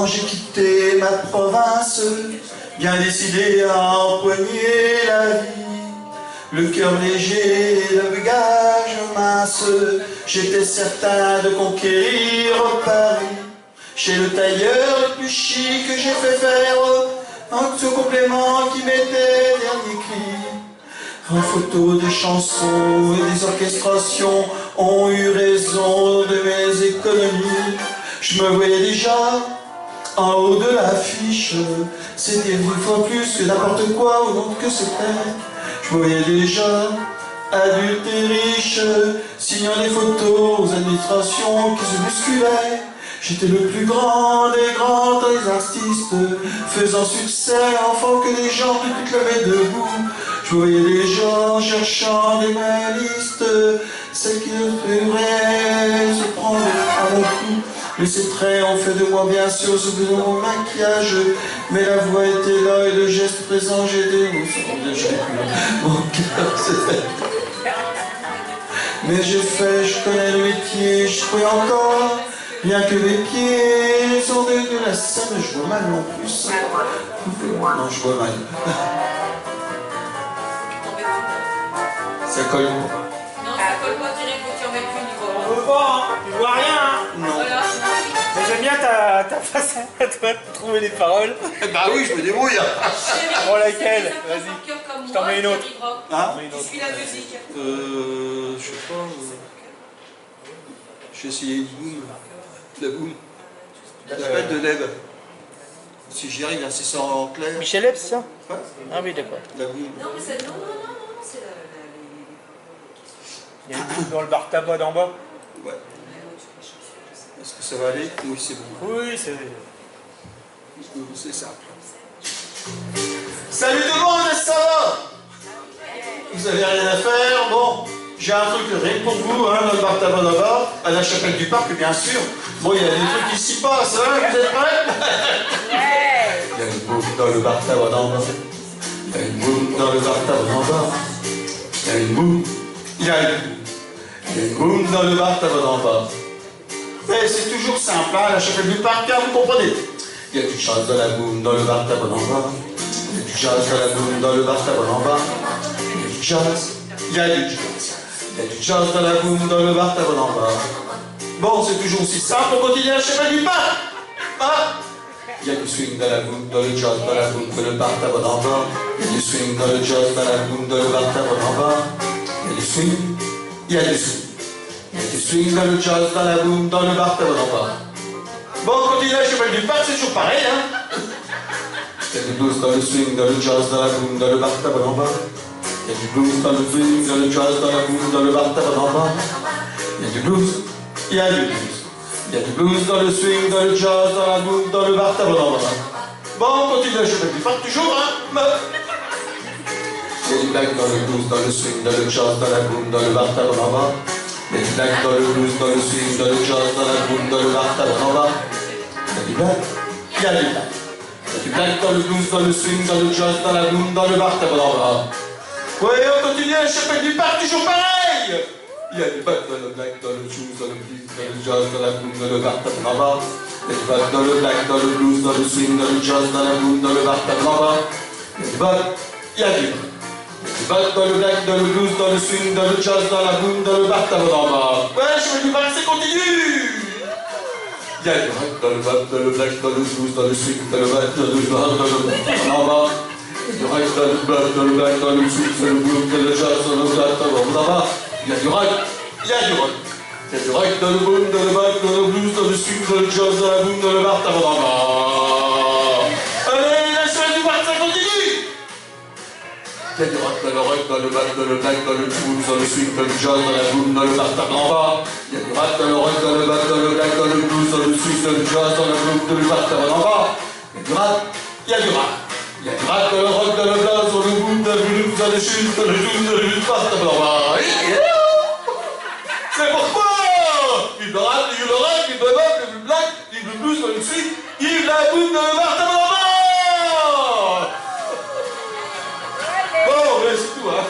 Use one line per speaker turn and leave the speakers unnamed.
ans, j'ai quitté ma province, bien décidé à empoigner la vie. Le cœur léger, le bagage mince, j'étais certain de conquérir Paris. Chez le tailleur le plus chic, j'ai fait faire un tout complément qui mettait dernier cri. En photo, des chansons et des orchestrations ont eu raison de mes économies. Je me voyais déjà en haut de l'affiche, c'était 10 fois plus que n'importe quoi, ou non que c'était. Je me voyais déjà adulte et riche, signant des photos aux administrations qui se bousculaient. J'étais le plus grand des grands des artistes, faisant succès enfant que les gens qui clamaient debout. Je voyais des gens cherchant des malistes, celles qui ne pourraient se prendre à mon cou. Mais ces traits ont fait de moi bien sûr ce que mon maquillage, mais la voix était là et le geste présent, j'ai des mots. Mon cœur s'est fait. Mais j'ai fait, je connais le métier, je crois encore. Bien que mes pieds sont de la scène, je vois mal en plus. Non, je vois mal. Ça colle.
Non, ça colle pas direct, faut que tu en mettes plus niveau.
On peut pas, hein. Tu vois rien, hein.
Non.
Voilà.
Mais j'aime bien ta façon à toi de trouver les paroles.
Bah oui, je me débrouille.
Bon, laquelle? Vas-y.
Je
t'en mets une autre.
Hein?
Je suis la musique.
Je sais pas. J'ai essayé une boum. La boum. La fête de l'Ève. Si j'y arrive, c'est ça en clair.
Michel Epps, ça?
Ouais.
Ah oui, d'accord.
La boum.
Non, mais c'est. Non, c'est la.
Il y a une boule dans le bar tabac d'en bas.
Ouais. Est-ce que ça va aller? Oui, c'est bon.
Oui, c'est.
C'est simple. Salut tout le monde, ça va? Vous avez rien à faire? Bon, j'ai un truc rien que pour vous, hein, dans le bar tabac là-bas, à la chapelle du parc, bien sûr. Bon, il y a des trucs qui s'y passent, hein, vous êtes prêts? Il y a une boum dans le bar tabac d'en bas. Il y a une boum dans le bar tabac d'en bas. Il y a une boum. Il y a une boum. Il y a une boum dans le bar tabac d'en bas. Mais c'est toujours simple, hein, la chapelle du parc, hein, vous comprenez? Il y a du jazz dans la boum dans le bar tabac d'en bas. Il y a du jazz dans la boum dans le bar tabac d'en bas. Il y a du jazz. Il y a du jazz. Il y a du jazz dans la boum dans le bar tabac d'en bas. Bon, c'est toujours aussi simple, on continue à la chapelle du parc. Hein? Il y a du swing dans la boum, dans le jazz, dans la boum, dans le bar tabac d'en bas. Il y a du swing dans le jazz, dans la boum, dans le bar tabac d'en bas. Il y a du swing. Il y a du swing. Il y a du swing dans le jazz, dans la boum, dans le bar tabac d'en bas. Bon, on continue à la chapelle du parc, c'est toujours pareil, hein. Il y a du blues dans le swing, dans le jazz, dans la boum, dans le bar tabac d'en bas. Il y a du blues dans le swing, dans le jazz, dans la boum, dans le bar tabac d'en bas. Il y a du blues. Il y a du blues. Il y a du blues dans le swing, dans le jazz, dans la boum, dans le bar tabac d'en bas. Bon, on continue à la chapelle du parc, toujours, hein. Il y a du black dans le blues, dans le swing, dans le jazz, dans la boum, dans le bar tabac d'en bas. Il y a du black dans le blues, dans le swing, dans le jazz, dans la boum, dans le bar tabac d'en bas. Il y a du black. Il y a du black. Il y a du black dans le blues, dans le swing, dans le jazz, dans la boum, dans le bar tabac d'en bas. Ouais, on continue à la chapelle du parc, toujours pareil. Il y a du black dans le black, dans le blues, dans le blues, dans le jazz, dans la boum, dans le bar tabac d'en bas. Il y a du black dans le black, dans le blues, dans le swing, dans le jazz, dans la boum, dans le bar tabac d'en bas. Il y a du black. Il y a du black. Dans le black, dans le blues, dans le swing, dans le jazz, dans la boum, dans le bar tabac d'en bas. Ouais, je fais du bar, c'est continue. Il y a du black, dans le black, dans le black, dans le blues, dans le swing, dans le black, dans le bar, dans le en bas. Il y a du black, dans le black, dans le black, dans le swing, dans le blues, dans le jazz, dans le black, dans le bas. Il y a du rock, il y a du rock. Il y a du rock dans le boom, dans le bac, dans le blues, dans le swing, dans le jazz, dans la boum, dans le bar tabac d'en bas. Allez, la chaîne du bar, ça continue. Il y a du rock dans le rock, dans le bac, dans le black, dans le blues, dans le swing, dans le jazz, dans la boum, dans le bar tabac d'en bas. Il y a du rock dans le rock, dans le bac, dans le black, dans le blues, dans le swing, dans le jazz, dans la boum, dans le bar tabac d'en bas. Il y a du rock, il y a du rock. Il y a du rock dans le rock, dans le black, dans le boom, dans le blues, dans le swing, dans le jazz, dans le bar tabac d'en bas. C'est pourquoi il le rap, il le rock, il le bac, il le black, il le blues, dans le swing, il la boum, dans le bar tabac d'en bas. Bon, ouais, c'est tout, hein.